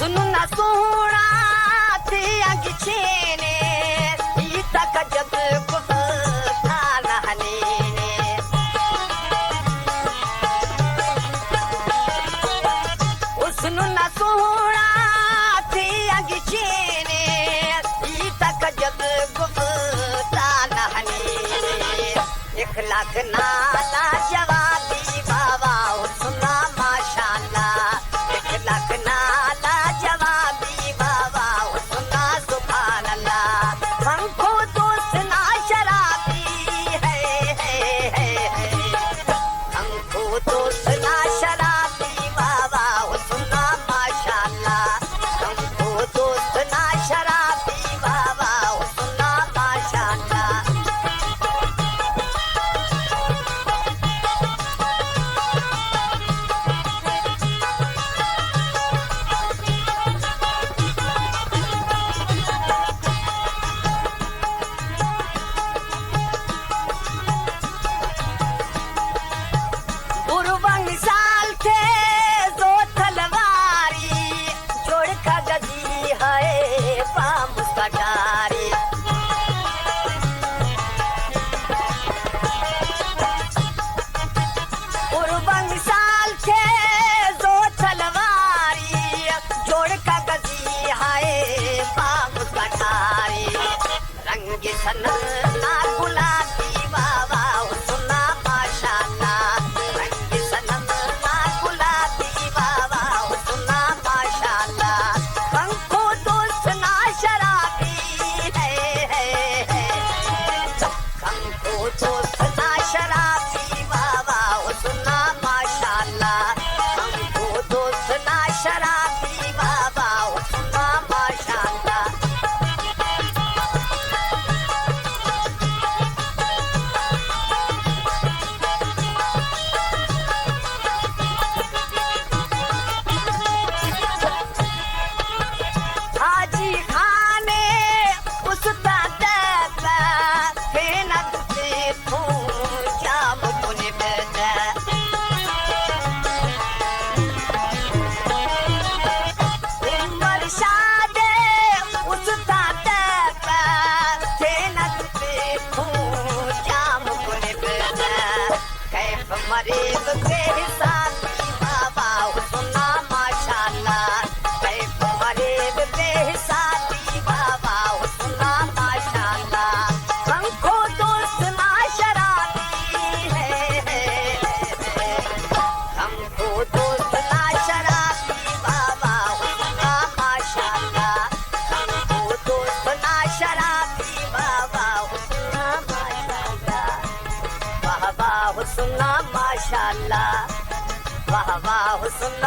हुस्न न सोहणा थी अंग छेने ई तक जब गुफ्ता न हनीने हुस्न न सोहणा थी अंग छेने ई तक जब गुफ्ता न हनीने 1 लाख नाला जवाबी बाबा हुस्न माशाअल्लाह 1 लाख नाला जवाबी बाबा हुस्न सुभान अल्लाह हमको दोस्त ना शराबी है हमको दोस्त ना शराबी बाबा हुस्न माशाअल्लाह हमको दोस्त ना शराबी बाबा हुस्न माशाअल्लाह बुरबंग साल थे दो तलवारी जोड़ का गजी है पाम कटारी बुरबंग साल थे दो तलवारी जोड़ का गजी है पाम कटारी रंग सनम ना गुलाबी बाबा हुस्न माशाअल्लाह रंग सनम ना गुलाबी बाबा हुस्न माशाअल्लाह हमको दोस्त ना शराबी है हमको दोस्त ना शराबी बाबा हुस्न माशाअल्लाह हमको दोस्त ना शराबी बाबा हुस्न माशाअल्लाह हाजी खाने उसका दबा फेनत से फूल जाम पुने बेटा उमर शादे उसका दबा फेनत से फूल जाम पुने बेटा कैफ मरीज के साथी बाबा हुस्न माशाअल्लाह कैफ मरीज के साथी बाबा हुस्न माशाअल्लाह हमको दोस्त ना शराबी है हमको दोस्त ना शराबी बाबा हुस्न माशाअल्लाह हमको दोस्त ना शराबी बाबा हुस्न माशाअल्लाह वाह वाह हुस्न माशाअल्लाह वाह वाह हुस्न